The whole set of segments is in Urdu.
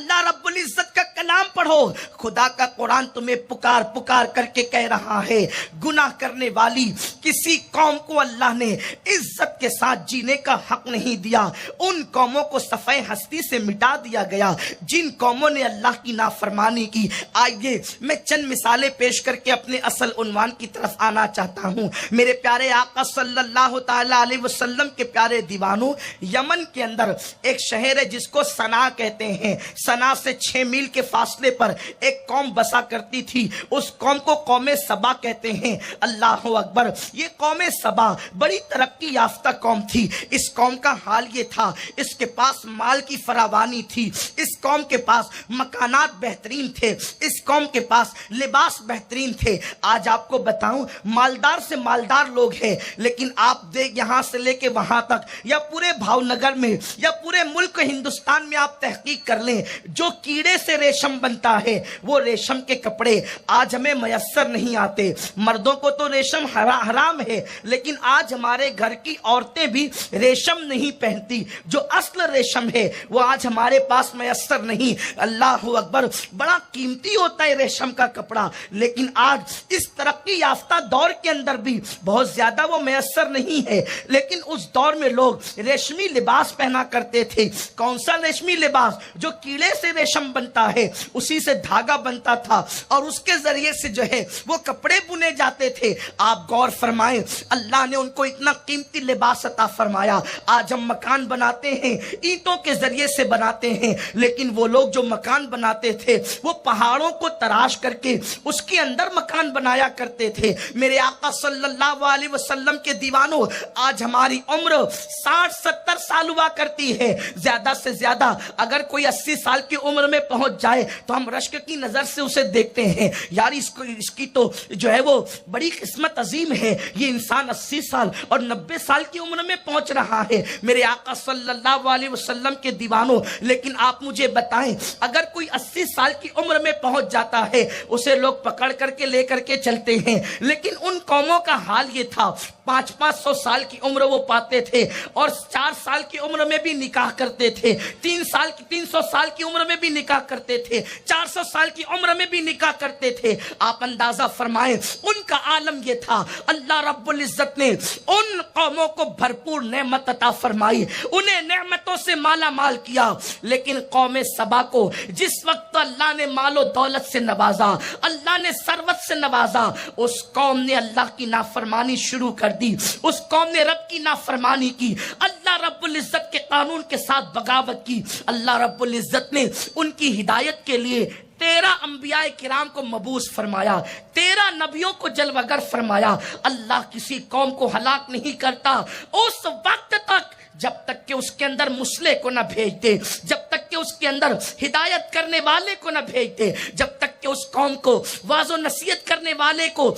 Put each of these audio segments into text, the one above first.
اللہ رب العزت کا کلام پڑھو. خدا کا قرآن تمہیں پکار پکار کر کے کہہ رہا ہے گناہ کرنے والی کسی قوم کو اللہ نے عزت کے ساتھ جینے کا حق نہیں دیا. ان قوموں کو صفحہ ہستی سے مٹا دیا گیا جن قوموں نے اللہ کی نافرمانی کی. آئیے میں چند مثالیں پیش کر کے اپنے اصل عنوان کی طرف آنا چاہتا ہوں. میرے پیارے آقا صلی اللہ تعالی علیہ وسلم کے پیارے دیوانوں، یمن کے اندر ایک شہر ہے جس کو صنعا کہتے ہیں. صنعا سے 6 میل کے فاصلے پر ایک قوم بسا کرتی تھی. اس قوم کو قوم سبا کہتے ہیں. اللہ اکبر. یہ قوم سبا بڑی ترقی یافتہ قوم تھی. اس قوم کا حال یہ تھا، اس کے پاس مال کی فراوانی تھی، اس قوم کے پاس مکانات بہترین تھے، اس قوم کے پاس لباس بہترین تھے. آج آپ کو بتاؤں مالدار سے مالدار لوگ ہیں، لیکن آپ دیکھ یہاں سے لے کے وہاں تک یا پورے بھاؤ نگر میں یا پورے ملک ہندوستان میں آپ تحقیق کر لیں، جو کیڑے سے ریشم بنتا ہے وہ ریشم کے کپڑے آج ہمیں میسر نہیں آتے. مردوں کو تو ریشم حرام ہے، لیکن آج ہمارے گھر کی عورتیں بھی ریشم نہیں پہنتی. جو اصل ریشم ہے وہ آج ہمارے پاس میسر نہیں. اللہ اکبر. بڑا قیمتی ہوتا ہے ریشم کا کپڑا، لیکن آج اس ترقی یافتہ دور کے اندر بھی بہت زیادہ وہ میسر نہیں ہے. لیکن اس دور میں لوگ ریشمی لباس پہنا کرتے تھے. کون سا ریشمی لباس؟ جو کیڑے سے ریشم بنتا ہے، اسی سے دھاگا بنتا تھا اور اس کے ذریعے سے جو ہے وہ کپڑے بنے جاتے تھے. آپ غور فرمائیں، اللہ نے ان کو اتنا قیمتی لباس عطا فرمایا. آج ہم مکان بناتے ہیں اینٹوں کے ذریعے سے بناتے ہیں، لیکن وہ لوگ جو مکان بناتے تھے وہ پہاڑوں کو تراش کر کے اس کے اندر مکان بنایا کرتے تھے. میرے آقا صلی اللہ علیہ وسلم کے دیوانوں، آج ہماری عمر 60-70 سال ہوا کرتی ہے. زیادہ سے زیادہ اگر کوئی 80 سال کی عمر میں پہنچ جائے تو ہم رشک کی نظر سے اسے دیکھتے ہیں، یار اس کی تو جو ہے وہ بڑی قسمت عظیم ہے. یہ انسان 80 سال اور 90 سال کی عمر میں پہنچ رہا ہے. میرے آقا صلی اللہ علیہ وسلم کے دیوانوں، لیکن آپ مجھے بتائیں اگر کوئی 80 سال کی عمر میں پہنچ جاتا ہے اسے لوگ پکڑ کر کے لے کر کے چلتے ہیں. لیکن ان قوموں کا حال یہ تھا، 500 سال کی عمر وہ پاتے تھے اور 4 سال کی عمر میں بھی نکاح کرتے تھے، 300 سال کی عمر میں بھی نکاح کرتے تھے، 400 سال کی عمر میں بھی نکاح کرتے تھے. آپ اندازہ فرمائیں ان کا عالم یہ تھا. اللہ رب العزت نے ان قوموں کو بھرپور نعمت عطا فرمائی، انہیں نعمتوں سے مالا مال کیا. لیکن قوم سبا کو جس وقت اللہ نے مال و دولت سے نوازا، اللہ نے ثروت سے نوازا، اس قوم نے اللہ کی نافرمانی شروع کر دی. اس قوم نے رب کی نافرمانی کی، اللہ رب العزت کے قانون کے ساتھ بغاوت کی. اللہ رب العزت نے ان کی ہدایت کے لیے 13 انبیاء کرام کو مبعوث فرمایا، 13 نبیوں کو جلوگر فرمایا. اللہ کسی قوم کو ہلاک نہیں کرتا اس وقت تک جب تک کہ اس کے اندر مصلح کو نہ بھیج دے، جب تک کہ اس کے اندر ہدایت کرنے والے کو نہ بھیج دے، جب تک کہ اس قوم کو واعظ و نصیحت کرنے والے کو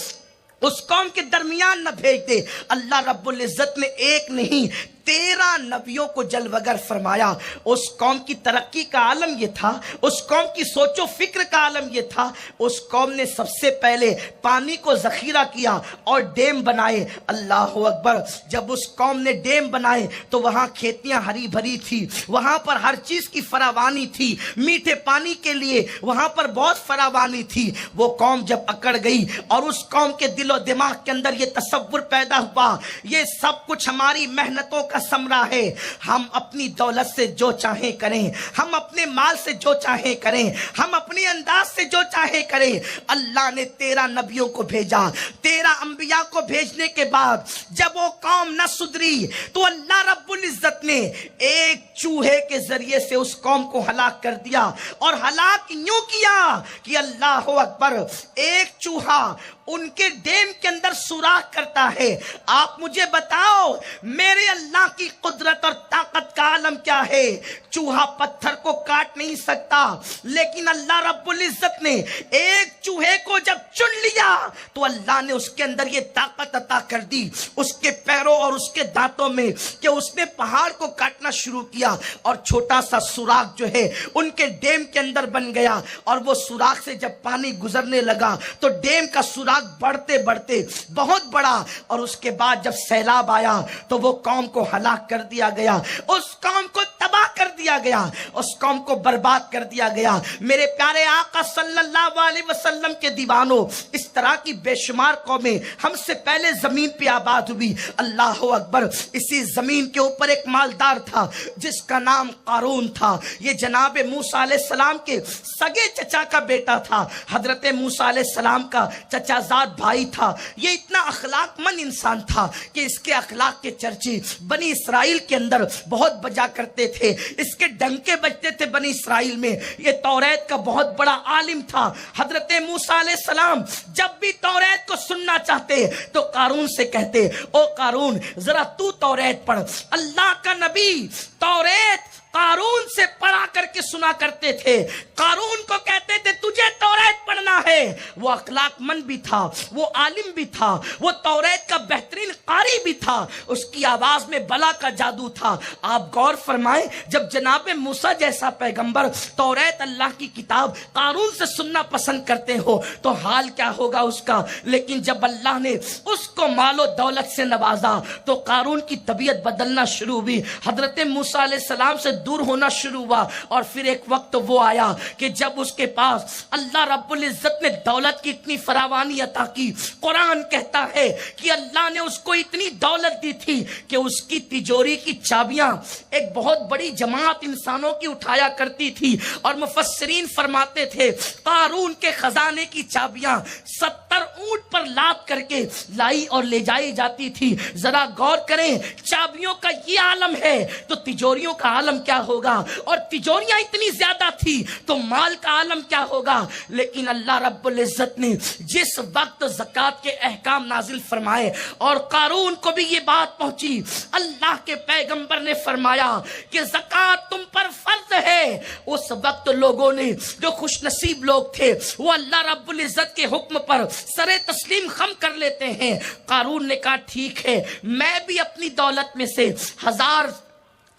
اس قوم کے درمیان نہ بھیج دے. اللہ رب العزت نے ایک نہیں 13 نبیوں کو جلوگر فرمایا. اس قوم کی ترقی کا عالم یہ تھا، اس قوم کی سوچ و فکر کا عالم یہ تھا. اس قوم نے سب سے پہلے پانی کو ذخیرہ کیا اور ڈیم بنائے. اللہ اکبر. جب اس قوم نے ڈیم بنائے تو وہاں کھیتیاں ہری بھری تھی، وہاں پر ہر چیز کی فراوانی تھی، میٹھے پانی کے لیے وہاں پر بہت فراوانی تھی. وہ قوم جب اکڑ گئی اور اس قوم کے دل و دماغ کے اندر یہ تصور پیدا ہوا یہ سب کچھ ہماری محنتوں کا ثمرہ ہے، ہم اپنی دولت سے جو چاہیں کریں، ہم اپنے مال سے جو چاہیں کریں، ہم اپنے انداز سے جو چاہیں کریں. اللہ نے 13 نبیوں کو بھیجا. 13 انبیاء کو بھیجنے کے بعد جب وہ قوم نہ سدھری تو اللہ رب العزت نے ایک چوہے کے ذریعے سے اس قوم کو ہلاک کر دیا. اور ہلاک یوں کیا کہ اللہ اکبر، ایک چوہا ان کے ڈیم کے اندر سوراخ کرتا ہے. آپ مجھے بتاؤ میرے اللہ کی قدرت اور طاقت کا عالم کیا ہے. چوہا پتھر کو کاٹ نہیں سکتا، لیکن اللہ رب العزت نے ایک چوہے کو جب چن لیا تو اللہ نے اس کے اندر یہ طاقت عطا کر دی اس کے پیروں اور اس کے دانتوں میں کہ اس نے پہاڑ کو کاٹنا شروع کیا اور چھوٹا سا سوراخ جو ہے ان کے ڈیم کے اندر بن گیا. اور وہ سوراخ سے جب پانی گزرنے لگا تو ڈیم کا سوراخ بڑھتے بڑھتے بہت بڑا، اور اس کے بعد جب سیلاب آیا تو وہ قوم کو ہلاک کر دیا گیا. اس قوم کو تباہ کر دیا گیا، اس قوم کو برباد کر دیا گیا۔ میرے پیارے آقا صلی اللہ علیہ وسلم کے دیوانوں، اس طرح کی بے شمار قومیں ہم سے پہلے زمین پہ آباد ہوئی۔ اللہ اکبر۔ اسی زمین کے اوپر ایک مالدار تھا جس کا نام قارون تھا۔ یہ جناب موسیٰ علیہ السلام کے سگے چچا کا بیٹا تھا، حضرت موسیٰ علیہ السلام کا چچا زاد بھائی تھا۔ یہ اتنا اخلاق مند انسان تھا کہ اس کے اخلاق کے چرچے بنی اسرائیل کے اندر بہت بجا کرتے تھے، اس کے ڈنکے بجتے تھے بنی اسرائیل میں۔ یہ توریت کا بہت بڑا عالم تھا۔ حضرت موسیٰ علیہ السلام جب بھی توریت کو سننا چاہتے تو قارون سے کہتے، او قارون ذرا تو توریت پڑھ۔ اللہ کا نبی توریت قارون سے پڑھا کر کے سنا کرتے تھے۔ قارون کو کہتے تھے تجھے توریت پڑھنا ہے۔ وہ اخلاق مند بھی تھا، وہ عالم بھی تھا، وہ توریت کا بہترین قاری بھی تھا، اس کی آواز میں بلا کا جادو تھا۔ آپ غور فرمائیں، جب جناب موسیٰ جیسا پیغمبر توریت اللہ کی کتاب قارون سے سننا پسند کرتے ہو تو حال کیا ہوگا اس کا۔ لیکن جب اللہ نے اس کو مال و دولت سے نوازا تو قارون کی طبیعت بدلنا شروع ہوئی، حضرت موسیٰ علیہ السلام سے دور ہونا شروع ہوا۔ اور پھر ایک وقت وہ آیا کہ جب اس کے پاس اللہ رب العزت نے دولت کی اتنی فراوانی عطا کی، قرآن کہتا ہے کہ اللہ نے اس کو اتنی دولت دی تھی کہ اس کی تجوری کی چابیاں ایک بہت بڑی جماعت انسانوں کی اٹھایا کرتی تھی۔ اور مفسرین فرماتے تھے قارون کے خزانے کی چابیاں 70 اونٹ پر لاد کر کے لائی اور لے جائی جاتی تھی۔ ذرا غور کریں، چابیوں کا یہ عالم ہے تو تجوریوں کا عالم کیا ہوگا، اور تجوریاں اتنی زیادہ تھی تو مال کا عالم کیا ہوگا۔ لیکن اللہ رب العزت نے جس وقت زکوٰۃ کے احکام نازل فرمائے اور قارون کو بھی یہ بات پہنچی، اللہ کے پیغمبر نے فرمایا کہ زکوٰۃ تم پر فرض ہے، اس وقت لوگوں نے جو خوش نصیب لوگ تھے وہ اللہ رب العزت کے حکم پر سر تسلیم خم کر لیتے ہیں۔ قارون نے کہا ٹھیک ہے، میں بھی اپنی دولت میں سے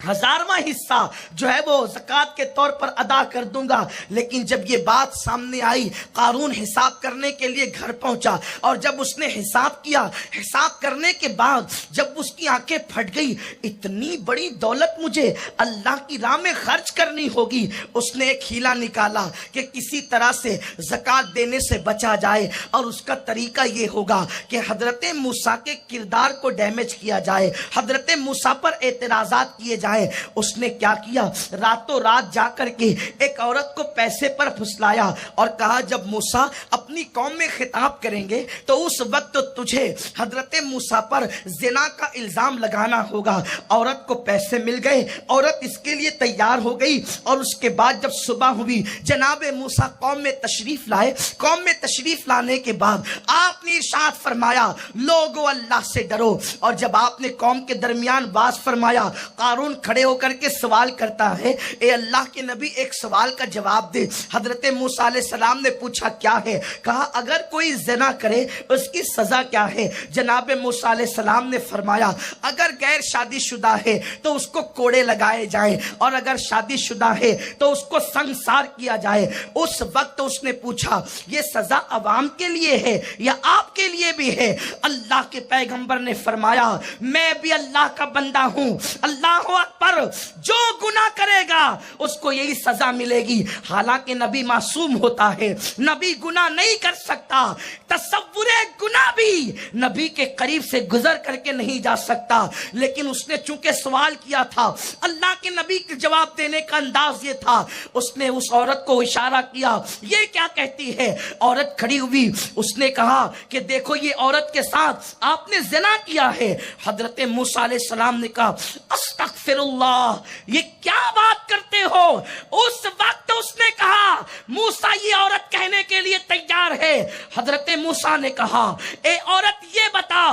ہزارواں حصہ جو ہے وہ زکوٰۃ کے طور پر ادا کر دوں گا۔ لیکن جب یہ بات سامنے آئی، قارون حساب کرنے کے لیے گھر پہنچا، اور جب اس نے حساب کیا، حساب کرنے کے بعد جب اس کی آنکھیں پھٹ گئی، اتنی بڑی دولت مجھے اللہ کی راہ میں خرچ کرنی ہوگی۔ اس نے ایک ہیلا نکالا کہ کسی طرح سے زکوٰۃ دینے سے بچا جائے، اور اس کا طریقہ یہ ہوگا کہ حضرت موسیٰ کے کردار کو ڈیمیج کیا جائے، حضرت موسیٰ پر اعتراضات کیے جائیں۔ اس نے کیا کیا، راتوں رات جا کر کے ایک عورت کو پیسے پر پھسلایا اور کہا جب موسیٰ اپنی قوم میں خطاب کریں گے تو اس وقت تجھے حضرت موسیٰ پر زنا کا الزام لگانا ہوگا۔ عورت کو پیسے مل گئے، عورت اس کے لیے تیار ہو گئی، اور اس کے بعد جب صبح ہوئی جناب موسیٰ قوم میں تشریف لائے۔ قوم میں تشریف لانے کے بعد آپ نے ارشاد فرمایا لوگو اللہ سے ڈرو، اور جب آپ نے قوم کے درمیان باز فرمایا، قارون کھڑے ہو کر کے سوال کرتا ہے اے اللہ کے نبی ایک سوال کا جواب دے۔ حضرت موسیٰ علیہ السلام نے پوچھا کیا ہے؟ کہا اگر کوئی زنا کرے اس کی سزا کیا ہے؟ جناب موسیٰ علیہ السلام نے فرمایا اگر غیر شادی شدہ ہے تو اس کو کوڑے لگائے جائیں، اور اگر شادی شدہ ہے تو اس کو سنسار کیا جائے۔ اس وقت اس نے پوچھا یہ سزا عوام کے لیے ہے یا آپ کے لیے بھی ہے؟ اللہ کے پیغمبر نے فرمایا میں بھی اللہ کا بندہ ہوں، اللہ پر جو گناہ کرے گا اس کو یہی سزا ملے گی۔ حالانکہ نبی معصوم ہوتا ہے، نبی گناہ نہیں کر سکتا، تصور گناہ بھی نبی کے قریب سے گزر کر کے نہیں جا سکتا۔ لیکن اس نے چونکہ سوال کیا تھا، اللہ کے نبی کے جواب دینے کا انداز یہ تھا، اس نے اس عورت کو اشارہ کیا یہ کیا کہتی ہے؟ عورت کھڑی ہوئی، اس نے کہا کہ دیکھو یہ عورت کے ساتھ آپ نے زنا کیا ہے۔ حضرت موسیٰ علیہ السلام نے کہا استغفر اللہ، یہ کیا بات کرتے ہو؟ اس وقت اس نے کہا موسیٰ یہ عورت کہنے کے لیے تیار ہے۔ حضرت موسیٰ نے کہا اے عورت یہ بتا،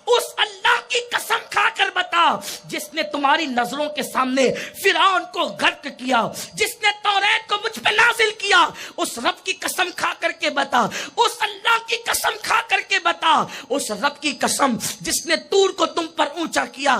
اس اللہ کی قسم کھا کر بتا جس نے تمہاری نظروں کے سامنے فرعون کو غرق کیا، جس نے توریت کو مجھ پہ نازل کیا، اس رب کی قسم کھا کر کے بتا، اس اللہ کی قسم کھا کر کے بتا، اس رب کی قسم جس نے طور کو تم پر اونچا کیا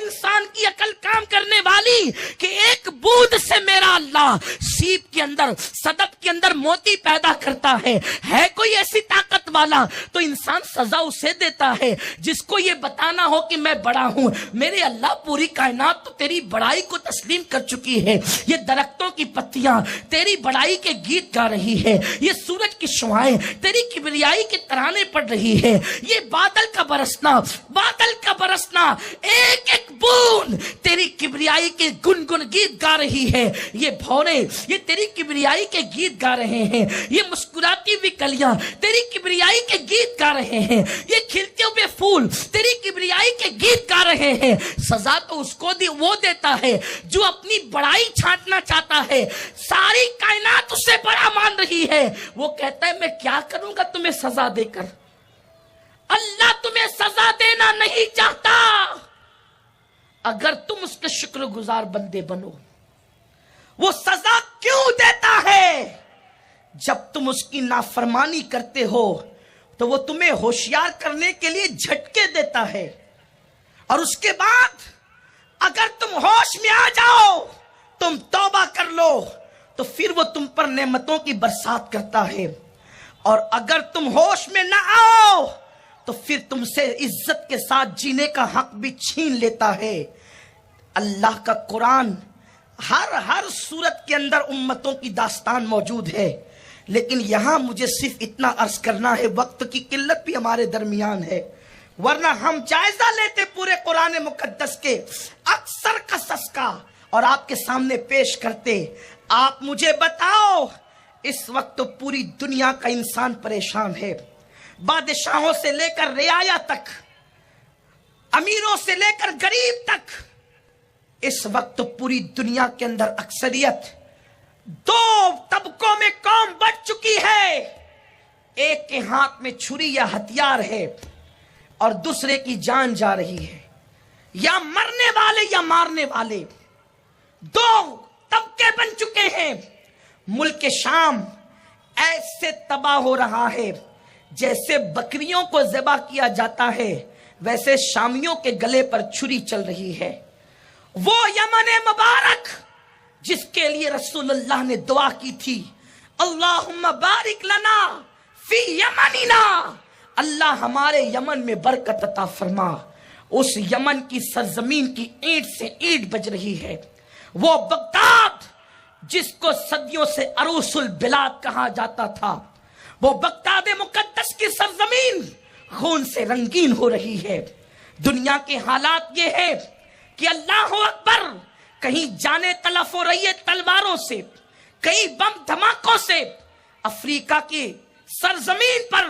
انسان کی عقل کام کرنے والی کہ ایک بوند سے میرا اللہ سیپ کے اندر صدف کے اندر موتی پیدا کرتا ہے کوئی ایسی طاقت والا تو انسان سزا اسے دیتا ہے جس کو یہ بتانا ہو کہ میں بڑا ہوں. میرے اللہ پوری کائنات تو تیری بڑائی کو تسلیم کر چکی ہے. یہ درختوں کی پتیاں تیری بڑائی کے گیت گا رہی ہے, یہ سورج کی شعاعیں تیری کبریائی کے ترانے پڑ رہی ہے, یہ بادل کا برسنا ایک ایک بوند تیری کبریائی کے گنگن گیت گا رہی ہے. یہ بھورے یہ تیری کبریائی کے گیت گا رہے ہیں, یہ مسکراتی ہوئی کلیاں تیری کبریائی کے گیت گا رہے ہیں, یہ کھلتے ہوئے پھول تیری کبریائی کے گیت گا رہے ہیں. سزا تو اس کو وہ دیتا ہے جو اپنی بڑائی چھانٹنا چاہتا ہے. ساری کائنات اسے بڑا مان رہی ہے, وہ کہتا ہے میں کیا کروں گا تمہیں سزا دے کر. اللہ تمہیں سزا دینا نہیں چاہتا اگر تم اس کے شکر گزار بندے بنو. وہ سزا کیوں دیتا ہے؟ جب تم اس کی نافرمانی کرتے ہو تو وہ تمہیں ہوشیار کرنے کے لیے جھٹکے دیتا ہے, اور اس کے بعد اگر تم ہوش میں آ جاؤ, تم توبہ کر لو, تو پھر وہ تم پر نعمتوں کی برسات کرتا ہے. اور اگر تم ہوش میں نہ آؤ تو پھر تم سے عزت کے ساتھ جینے کا حق بھی چھین لیتا ہے. اللہ کا قرآن ہر صورت کے اندر امتوں کی داستان موجود ہے, لیکن یہاں مجھے صرف اتنا عرض کرنا ہے, وقت کی قلت بھی ہمارے درمیان ہے, ورنہ ہم جائزہ لیتے پورے قرآن مقدس کے اکثر قصص کا اور آپ کے سامنے پیش کرتے. آپ مجھے بتاؤ, اس وقت تو پوری دنیا کا انسان پریشان ہے, بادشاہوں سے لے کر رعایا تک, امیروں سے لے کر غریب تک. اس وقت تو پوری دنیا کے اندر اکثریت دو طبقوں میں قوم بٹ چکی ہے. ایک کے ہاتھ میں چھری یا ہتھیار ہے اور دوسرے کی جان جا رہی ہے, یا مرنے والے یا مارنے والے. دو طبقے بن چکے ہیں. ملک شام ایسے تباہ ہو رہا ہے جیسے بکریوں کو ذبح کیا جاتا ہے, ویسے شامیوں کے گلے پر چھری چل رہی ہے. وہ یمن مبارک جس کے لیے رسول اللہ نے دعا کی تھی, اللہم بارک لنا فی یمننا, اللہ ہمارے یمن میں برکت عطا فرما. اس یمن کی سرزمین کی اینٹ سے اینٹ بج رہی ہے. وہ بغداد جس کو صدیوں سے عروس البلاد کہا جاتا تھا, وہ بغداد مقدس کی سرزمین خون سے رنگین ہو رہی ہے. دنیا کے حالات یہ ہے کہ اللہ اکبر, کہیں جانے تلف ہو رہی ہے تلواروں سے, کئی بم دھماکوں سے. افریقہ کی سرزمین پر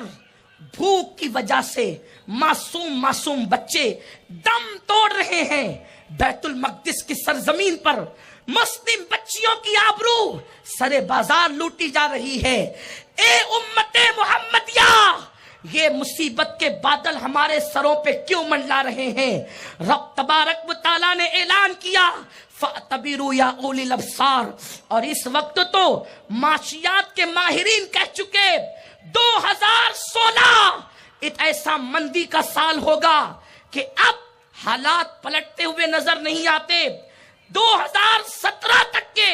بھوک کی وجہ سے معصوم بچے دم توڑ رہے ہیں. بیت المقدس کی سرزمین پر مسلم بچیوں کی آبرو سرے بازار لوٹی جا رہی ہے. اے امت محمدیہ, یہ مصیبت کے بادل ہمارے سروں پہ کیوں منڈلا رہے ہیں؟ رب تبارک و تعالیٰ نے اعلان کیا فَاعْتَبِرُوا يَا أُولِي الْأَبْصَارِ, اور اس وقت تو معاشیات کے ماہرین کہہ چکے 2016 ایک ایسا مندی کا سال ہوگا کہ اب حالات پلٹتے ہوئے نظر نہیں آتے. 2017 تک کے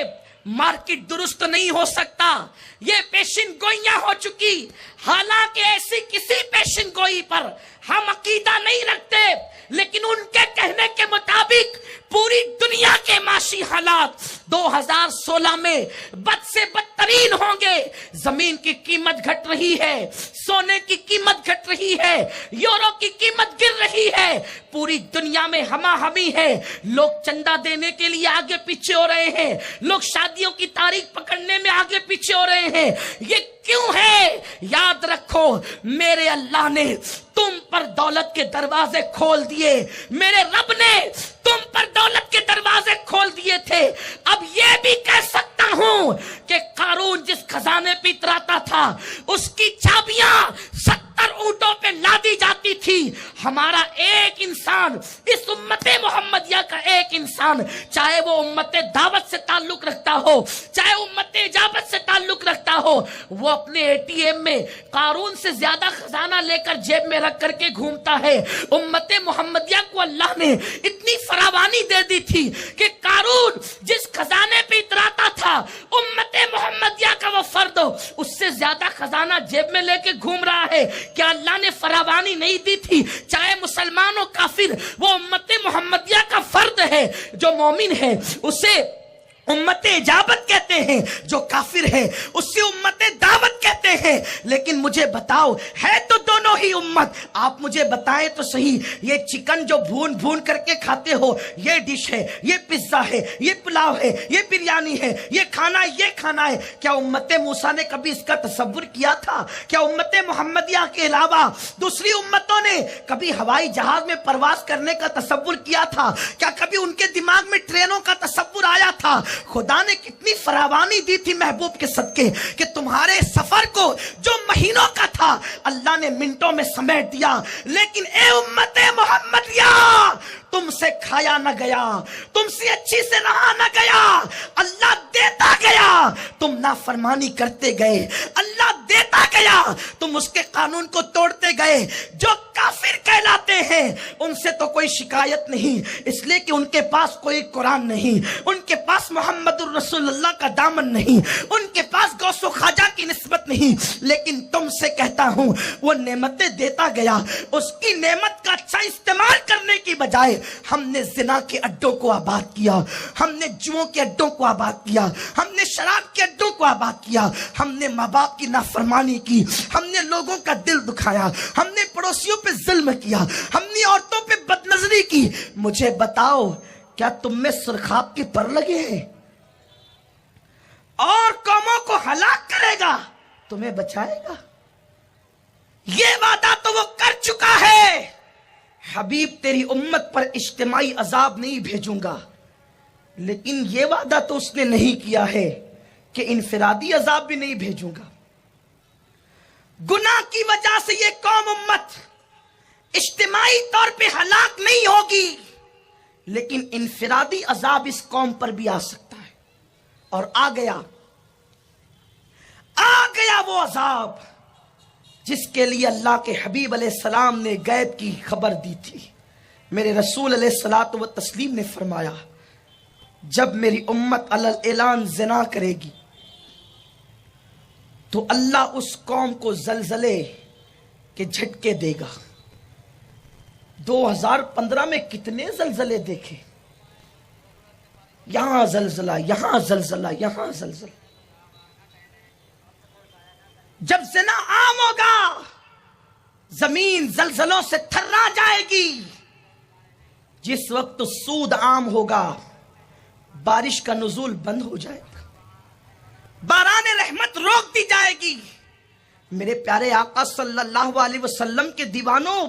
مارکیٹ درست نہیں ہو سکتا, یہ پیشن گوئیاں ہو چکی. حالانکہ ایسی کسی پیشن گوئی پر ہم عقیدہ نہیں رکھتے, لیکن ان کے کہنے کے مطابق پوری دنیا کے معاشی حالات 2016 میں بد سے بدترین ہوں گے. زمین کی قیمت گھٹ رہی ہے, سونے کی قیمت گھٹ رہی ہے, یورو کی قیمت گر رہی ہے, پوری دنیا میں ہما ہمی ہے. لوگ چندہ دینے کے لیے آگے پیچھے ہو رہے ہیں, لوگ شادیوں کی تاریخ پکڑنے میں آگے پیچھے ہو رہے ہیں. یہ کیوں ہے؟ یاد رکھو, میرے اللہ نے تم پر دولت کے دروازے کھول دیے, میرے رب نے تم پر دولت کے دروازے کھول دیے تھے. اب یہ بھی کہہ سکتا ہوں کہ قارون جس خزانے پہ اتراتا تھا اس کی چابیاں 70 سوار اونٹوں پہ لادی جاتی تھی. ہمارا ایک انسان, اس امت محمدیہ کا ایک انسان, چاہے وہ امت دعوت سے تعلق رکھتا ہو, چاہے امت اجابت سے تعلق رکھتا ہو, وہ اپنے اے ٹی ایم میں قارون سے زیادہ خزانہ لے کر جیب میں رکھ کر کے گھومتا ہے. امت محمدیہ کو اللہ نے اتنی فراوانی دے دی تھی کہ قارون جس خزانے پہ اتراتا تھا, امت محمدیہ کا وہ فرد اس سے زیادہ خزانہ جیب میں لے کے گھوم رہا ہے. کیا اللہ نے فراوانی نہیں دی تھی؟ چاہے مسلمان و کافر, وہ امت محمدیہ کا فرد ہے. جو مومن ہے اسے امت اجابت کہتے ہیں, جو کافر ہے اسے امت دعوت کہتے ہیں. لیکن مجھے بتاؤ, ہے تو دونوں ہی امت. آپ مجھے بتائیں تو صحیح, یہ چکن جو بھون بھون کر کے کھاتے ہو, یہ ڈش ہے, یہ پزا ہے, یہ پلاؤ ہے, یہ بریانی ہے, یہ کھانا ہے, کیا امت موسیٰ نے کبھی اس کا تصور کیا تھا؟ کیا امت محمدیہ کے علاوہ دوسری امتوں نے کبھی ہوائی جہاز میں پرواز کرنے کا تصور کیا تھا؟ کیا کبھی ان کے دماغ میں ٹرینوں کا تصور آیا تھا؟ خدا نے کتنی فراوانی دی تھی محبوب کے صدقے کہ تمہارے سفر کو جو مہینوں کا تھا اللہ نے منٹوں میں سمیٹ دیا. لیکن اے امت محمدیہ, تم سے کھایا نہ گیا, تم سے اچھی سے رہا نہ گیا. اللہ دیتا گیا, تم نافرمانی کرتے گئے. اللہ دیتا گیا, تم اس کے قانون کو توڑتے گئے. جو کافر کہلاتے ہیں ان سے تو کوئی شکایت نہیں, اس لیے کہ ان کے پاس کوئی قرآن نہیں, ان کے پاس محمد الرسول اللہ کا دامن نہیں, ان کے پاس غوث و خواجہ کی نسبت نہیں. لیکن تم سے کہتا ہوں, وہ نعمتیں دیتا گیا, اس کی نعمت کا اچھا استعمال کرنے کی بجائے ہم نے زنا کے اڈوں کو آباد کیا, ہم نے جوؤں کے اڈوں کو آباد کیا, ہم نے شراب کے اڈوں کو آباد کیا, ہم نے ماں باپ کی نافرمانی کی, ہم نے لوگوں کا دل دکھایا, ہم نے پڑوسیوں پہ ظلم کیا, ہم نے عورتوں پہ بدنظری کی. مجھے بتاؤ, کیا تم میں سرخاب کے پر لگے ہیں؟ اور قوموں کو ہلاک کرے گا, تمہیں بچائے گا؟ یہ وعدہ تو وہ کر چکا ہے. حبیب تیری امت پر اجتماعی عذاب نہیں بھیجوں گا, لیکن یہ وعدہ تو اس نے نہیں کیا ہے کہ انفرادی عذاب بھی نہیں بھیجوں گا. گناہ کی وجہ سے یہ قوم امت اجتماعی طور پہ ہلاک نہیں ہوگی, لیکن انفرادی عذاب اس قوم پر بھی آ سکتا ہے. اور آ گیا وہ عذاب جس کے لیے اللہ کے حبیب علیہ السلام نے غیب کی خبر دی تھی. میرے رسول علیہ الصلوۃ والتسلیم نے فرمایا, جب میری امت علی الاعلان زنا کرے گی تو اللہ اس قوم کو زلزلے کے جھٹکے دے گا. 2015 میں کتنے زلزلے دیکھے, یہاں زلزلہ, یہاں زلزلہ, یہاں زلزلہ. جب زنا عام ہوگا, زمین زلزلوں سے تھرا جائے گی. جس وقت سود عام ہوگا, بارش کا نزول بند ہو جائے گا, باران رحمت روک دی جائے گی. میرے پیارے آقا صلی اللہ علیہ وسلم کے دیوانوں,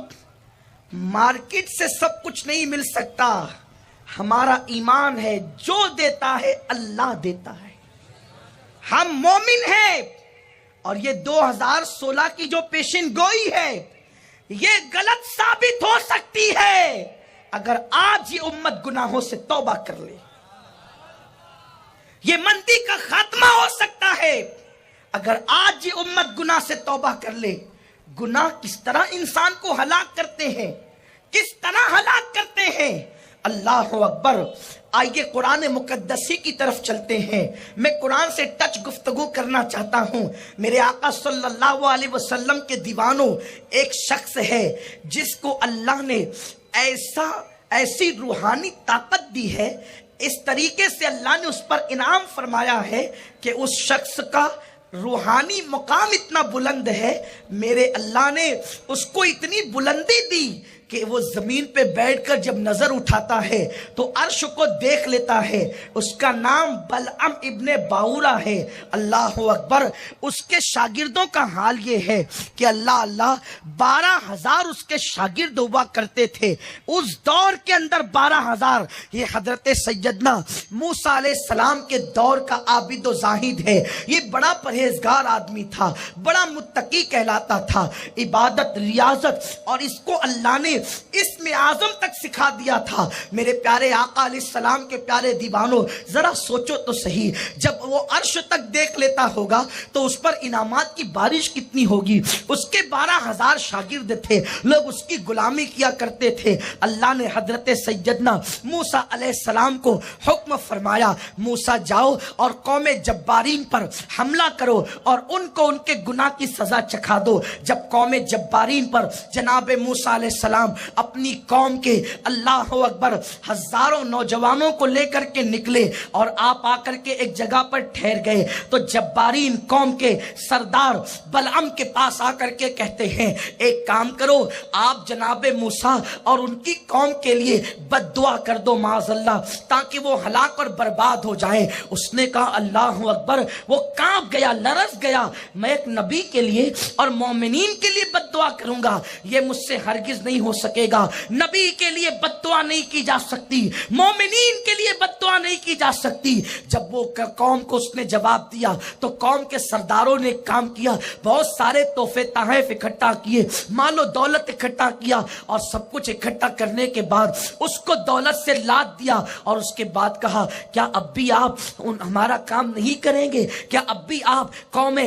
مارکیٹ سے سب کچھ نہیں مل سکتا. ہمارا ایمان ہے, جو دیتا ہے اللہ دیتا ہے. ہم مومن ہیں, اور یہ 2016 کی جو پیشن گوئی ہے یہ غلط ثابت ہو سکتی ہے اگر آج یہ امت گناہوں سے توبہ کر لے. یہ مندی کا خاتمہ ہو سکتا ہے اگر آج یہ امت گناہ سے توبہ کر لے. گناہ کس طرح انسان کو ہلاک کرتے ہیں, کس طرح ہلاک کرتے ہیں. اللہ اکبر. آئیے قرآن مقدسی کی طرف چلتے ہیں. میں قرآن سے ٹچ گفتگو کرنا چاہتا ہوں. میرے آقا صلی اللہ علیہ وسلم کے دیوانوں, ایک شخص ہے جس کو اللہ نے ایسی روحانی طاقت دی ہے, اس طریقے سے اللہ نے اس پر انعام فرمایا ہے کہ اس شخص کا روحانی مقام اتنا بلند ہے. میرے اللہ نے اس کو اتنی بلندی دی کہ وہ زمین پہ بیٹھ کر جب نظر اٹھاتا ہے تو عرش کو دیکھ لیتا ہے. اس کا نام بلعم ابن باورا ہے. اللہ اکبر. اس کے شاگردوں کا حال یہ ہے کہ اللہ اللہ 12,000 اس کے شاگرد ہوا کرتے تھے. اس دور کے اندر 12,000. یہ حضرت سیدنا موسیٰ علیہ السلام کے دور کا عابد و زاہد ہے. یہ بڑا پرہیزگار آدمی تھا, بڑا متقی کہلاتا تھا. عبادت, ریاضت, اور اس کو اللہ نے اسم اعظم تک سکھا دیا تھا. میرے پیارے آقا علیہ السلام کے پیارے دیوانوں, ذرا سوچو تو صحیح, جب وہ عرش تک دیکھ لیتا ہوگا تو اس پر انعامات کی بارش کتنی ہوگی. اس کے 12,000 شاگرد تھے, لوگ اس کی غلامی کیا کرتے تھے. اللہ نے حضرت سیدنا موسیٰ علیہ السلام کو حکم فرمایا, موسیٰ جاؤ اور قوم جبارین پر حملہ کرو اور ان کو ان کے گناہ کی سزا چکھا دو. جب قوم جبارین پر جناب موسیٰ علیہ السلام اپنی قوم کے اللہ اکبر ہزاروں نوجوانوں کو لے کر کے نکلے اور آپ آ کر کے ایک جگہ پر ٹھہر گئے تو جبارین قوم کے سردار بلعم کے پاس آ کر کے کہتے ہیں, ایک کام کرو, آپ جناب موسیٰ اور ان کی قوم کے لیے بد دعا کر دو معاذ اللہ, تاکہ وہ ہلاک اور برباد ہو جائیں. اس نے کہا اللہ اکبر. وہ کانپ گیا, لرز گیا. میں ایک نبی کے لیے اور مومنین کے لیے بد دعا کروں گا, یہ مجھ سے ہرگز نہیں ہو سکے گا. نبی کے لیے بد دعا نہیں کی جا سکتی, مومنین کے لیے بد دعا نہیں کی جا سکتی. جب وہ قوم کو اس نے جواب دیا تو قوم کے سرداروں نے کام کیا, بہت سارے تحفے تحائف اکٹھا کیے, مال و دولت اکٹھا کیا, اور سب کچھ اکٹھا کرنے کے بعد اس کو دولت سے لاد دیا. اور اس کے بعد کہا, کیا اب بھی آپ ہمارا کام نہیں کریں گے؟ کیا اب بھی آپ قوم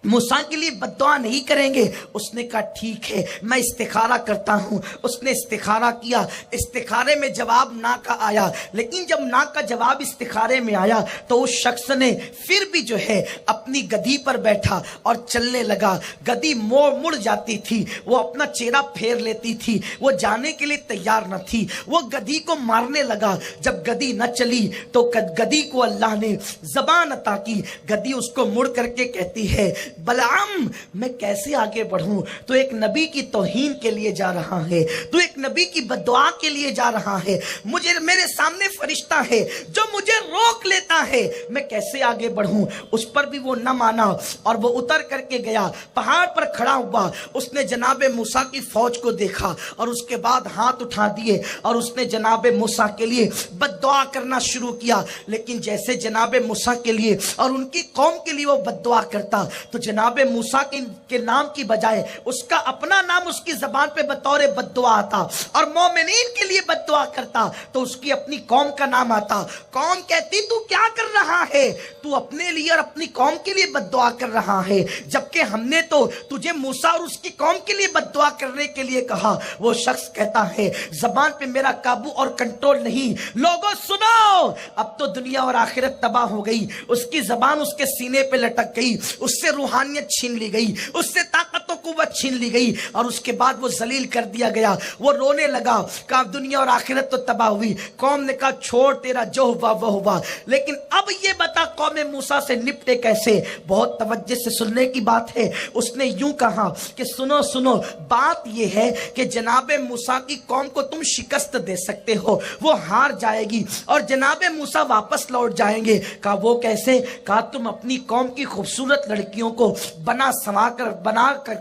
موسیٰ کے لیے بد دعا نہیں کریں گے؟ اس نے کہا ٹھیک ہے, میں استخارہ کرتا ہوں. اس نے استخارہ کیا, استخارے میں جواب نا کا آیا, لیکن جب نا کا جواب استخارے میں آیا تو اس شخص نے پھر بھی جو ہے اپنی گدھی پر بیٹھا اور چلنے لگا. گدھی مڑ جاتی تھی, وہ اپنا چہرہ پھیر لیتی تھی, وہ جانے کے لیے تیار نہ تھی. وہ گدھی کو مارنے لگا. جب گدھی نہ چلی تو گدھی کو اللہ نے زبان عطا کی. گدھی اس کو مڑ کر کے کہتی ہے, بلعم میں کیسے آگے بڑھوں؟ تو ایک نبی کی توہین کے لیے جا رہا ہے, تو ایک نبی کی بددعا کے لیے جا رہا ہے. مجھے میرے سامنے فرشتہ ہے جو مجھے روک لیتا ہے, میں کیسے آگے بڑھوں؟ اس پر بھی وہ نہ مانا اور وہ اتر کر کے گیا, پہاڑ پر کھڑا ہوا. اس نے جناب موسیٰ کی فوج کو دیکھا اور اس کے بعد ہاتھ اٹھا دیے اور اس نے جناب موسیٰ کے لیے بد دعا کرنا شروع کیا. لیکن جیسے جناب موسیٰ کے لیے اور ان کی قوم کے لیے وہ بد دعا کرتا تو جناب موسیٰ کے نام کی بجائے اس کا اپنا نام اس کی زبان پہ بطور بد دعا آتا, اور مومنین کے لیے بد دعا کرتا تو اس کی اپنی قوم کا نام آتا. قوم کہتی تو کیا کر رہا ہے؟ تو اپنے لیے اور اپنی قوم کے لیے بد دعا کر رہا ہے, جبکہ ہم نے تو تجھے موسیٰ اور اس کی قوم کے لیے بد دعا کرنے کے لیے کہا. وہ شخص کہتا ہے, زبان پہ میرا قابو اور کنٹرول نہیں. لوگوں سنو, اب تو دنیا اور آخرت تباہ ہو گئی. اس کی زبان اس کے سینے پہ لٹک گئی, اس سے روحانیت چھین لی گئی, اس سے طاقت و قوت چھین لی گئی, اور اس کے بعد وہ ذلیل کر دیا گیا. وہ رونے لگا, کہا دنیا اور آخرت تو تباہ ہوئی. قوم نے کہا چھوڑ, تیرا جو ہوا وہ ہوا, لیکن اب یہ بتا قوم موسیٰ سے نپٹے کیسے؟ بہت توجہ سے سننے کی بات ہے. اس نے یوں کہا کہ سنو سنو, بات یہ ہے کہ جناب موسیٰ کی قوم کو تم شکست دے سکتے ہو, وہ ہار جائے گی اور جناب موسیٰ واپس لوٹ جائیں گے. کہا وہ کیسے؟ کہا تم اپنی قوم کی خوبصورت لڑکیوں کو بنا سنوار کر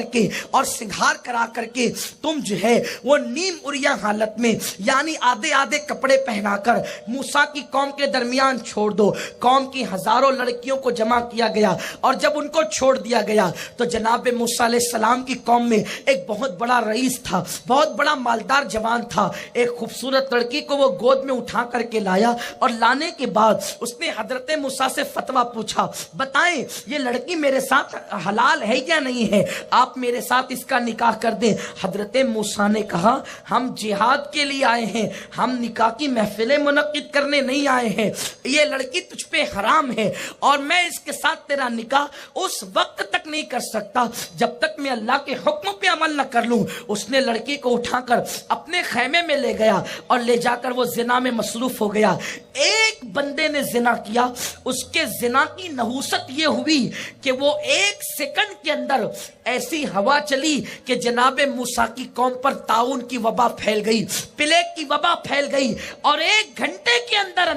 کے اور سنگھار کرا کر کے تم جو ہے وہ نیم اریاں حالت میں, یعنی آدھے آدھے کپڑے پہنا کر موسیٰ کی قوم کے درمیان چھوڑ دو. قوم کی ہزاروں لڑکیوں کو جمع کیا گیا, اور جب ان کو چھوڑ دیا گیا تو جناب موسیٰ علیہ السلام کی قوم میں ایک بہت بڑا رئیس تھا, بہت بڑا مالدار جوان تھا. ایک خوبصورت لڑکی کو وہ گود میں اٹھا کر کے لایا, اور لانے کے بعد اس نے حضرت موسیٰ سے فتویٰ پوچھا, بتائیں یہ لڑکی میرے ساتھ حلال ہے یا نہیں ہے, آپ میرے ساتھ اس کا نکاح کر دیں. حضرت موسیٰ نے کہا ہم جہاد کے لیے آئے ہیں, ہم نکاح کی محفلیں منعقد کرنے نہیں آئے ہیں. یہ لڑکی تجھ پہ حرام ہے, اور میں اس کے ساتھ تیرا نکاح اس وقت تک نہیں کر سکتا جب تک میں اللہ کے حکم پہ عمل نہ کر لوں. اس نے لڑکی کو اٹھا کر اپنے خیمے میں لے گیا اور لے جا کر وہ زنا میں مصروف ہو گیا. ایک بندے نے زنا کیا, اس کے زنا کی نحوست یہ ہوئی کہ وہ 1 سیکنڈ کے اندر اندر ایسی ہوا چلی کہ جناب موسیٰ کی قوم پر طاعون کی وبا پھیل گئی، پلیگ کی وبا پھیل گئی، اور 1 گھنٹے کے اندر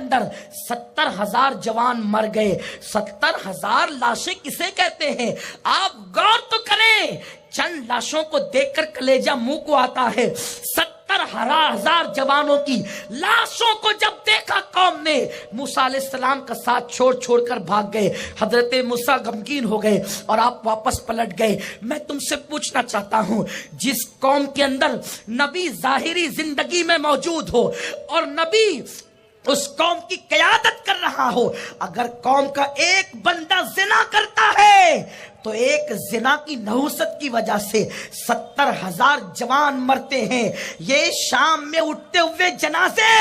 70,000 جوان مر گئے۔ 70,000 لاشیں کسے کہتے ہیں؟ آپ غور تو کریں، چند لاشوں کو دیکھ کر کلیجہ منہ کو آتا ہے۔ 70,000 جوانوں کی لاشوں کو جب دیکھا قوم نے، موسیٰ علیہ السلام کا ساتھ چھوڑ کر بھاگ گئے۔ حضرت موسیٰ غمگین ہو گئے اور آپ واپس پلٹ گئے۔ میں تم سے پوچھنا چاہتا ہوں، جس قوم کے اندر نبی ظاہری زندگی میں موجود ہو اور نبی اس قوم کی قیادت کر رہا ہو، اگر قوم کا ایک بندہ زنا کرتا ہے تو ایک زنا کی نحوست کی وجہ سے 70,000 جوان مرتے ہیں۔ یہ شام میں اٹھتے ہوئے جنازے،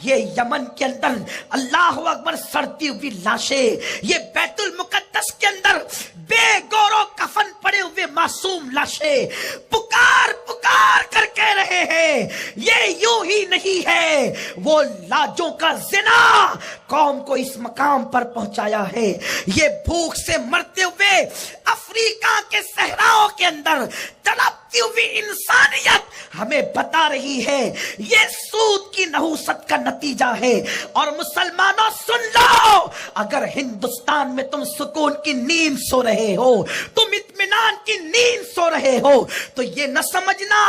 یہ یمن کے اندر اللہ اکبر سڑتی ہوئی لاشیں، یہ بیت المقدس کے اندر بے گور و کفن پڑے ہوئے معصوم لاشیں پکار پکار کر کہہ رہے ہیں یہ یوں ہی نہیں ہے۔ وہ لاجوں کا زنا قوم کو اس مقام پر پہنچایا ہے۔ یہ بھوک سے مرتے ہوئے افریقہ کے صحراؤں کے اندر تڑپتی ہوئی انسانیت ہمیں بتا رہی ہے یہ سود کی نحوست کا نتیجہ ہے۔ اور مسلمانوں سن لو، اگر ہندوستان میں تم سکون کی نیند سو رہے ہو، تم اطمینان کی نیند سو رہے ہو، تو یہ نہ سمجھنا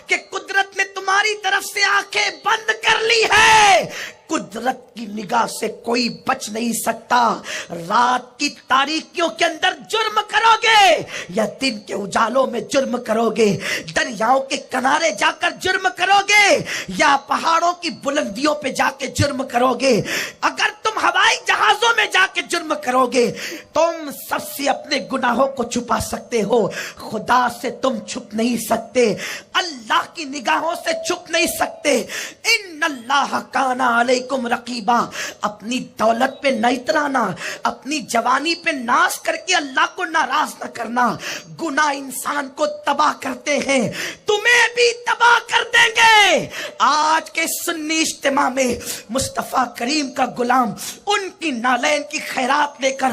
کہ قدرت نے تمہاری طرف سے آنکھیں بند کر لی ہے۔ قدرت کی نگاہ سے کوئی بچ نہیں سکتا۔ رات کی تاریکیوں کے اندر جرم کرو گے یا دن کے اجالوں میں جرم کرو گے، دریاؤں کے کنارے جا کر جرم کرو گے یا پہاڑوں کی بلندیوں پہ جا کے جرم کرو گے، اگر تم ہوائی جہازوں میں جا کے جرم کرو گے، تم سب سے اپنے گناہوں کو چھپا سکتے ہو، خدا سے تم چھپ نہیں سکتے، اللہ کی نگاہوں سے چھپ نہیں سکتے۔ ان اللہ کان علیکم رقیبا، اپنی دولت پہ نہ اترانا، اپنی جوانی پہ ناز کر کے اللہ کو ناراض نہ کرنا۔ گناہ انسان کو تباہ کرتے ہیں، تمہیں بھی تباہ کر دیں گے۔ آج کے سنی اجتماع میں مصطفیٰ کریم کا غلام ان کی نالین کی خیرات لے کر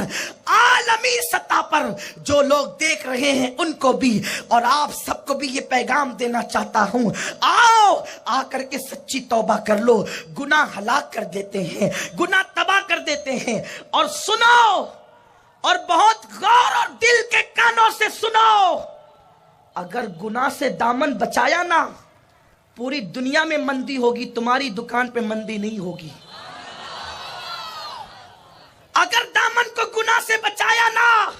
عالمی سطح پر جو لوگ دیکھ رہے ہیں ان کو بھی اور آپ سب کو بھی یہ پیغام دینا چاہتا ہوں، آؤ آ کر کے سچی توبہ کر لو۔ گناہ ہلاک کر دیتے ہیں، گناہ تباہ کر دیتے ہیں۔ اور سنو، اور بہت غور اور دل کے کانوں سے سنو، اگر گناہ سے دامن بچایا نا، پوری دنیا میں مندی ہوگی، تمہاری دکان پہ مندی نہیں ہوگی۔ اگر دامن کو گناہ سے بچایا نا،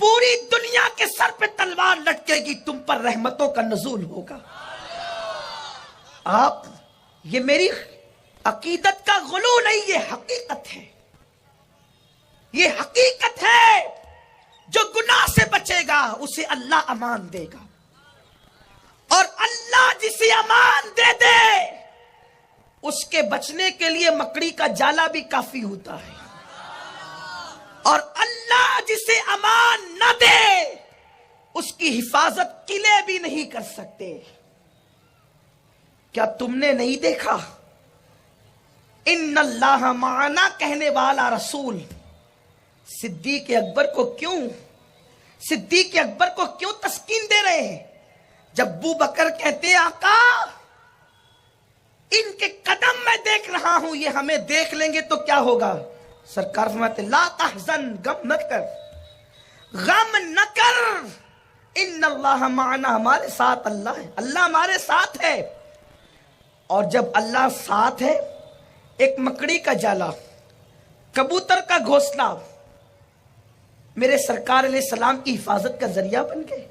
پوری دنیا کے سر پہ تلوار لٹکے گی، تم پر رحمتوں کا نزول ہوگا۔ آپ، یہ میری عقیدت کا غلو نہیں، یہ حقیقت ہے، یہ حقیقت ہے۔ جو گناہ سے بچے گا اسے اللہ امان دے گا، اور اللہ جسے امان دے دے اس کے بچنے کے لیے مکڑی کا جالا بھی کافی ہوتا ہے، اور اللہ جسے امان نہ دے اس کی حفاظت قلعے بھی نہیں کر سکتے۔ کیا تم نے نہیں دیکھا ان اللہ معنا کہنے والا رسول صدیق اکبر کو کیوں تسکین دے رہے ہیں؟ جب ابو بکر کہتے ہیں آقا ان کے قدم میں دیکھ رہا ہوں، یہ ہمیں دیکھ لیں گے تو کیا ہوگا؟ سرکار فرماتے لا تحزن، غم نہ کر، ان اللہ معنا، ہمارے ساتھ اللہ ہے، اللہ ہمارے ساتھ ہے۔ اور جب اللہ ساتھ ہے، ایک مکڑی کا جالا، کبوتر کا گھونسلہ میرے سرکار علیہ السلام کی حفاظت کا ذریعہ بن گئے،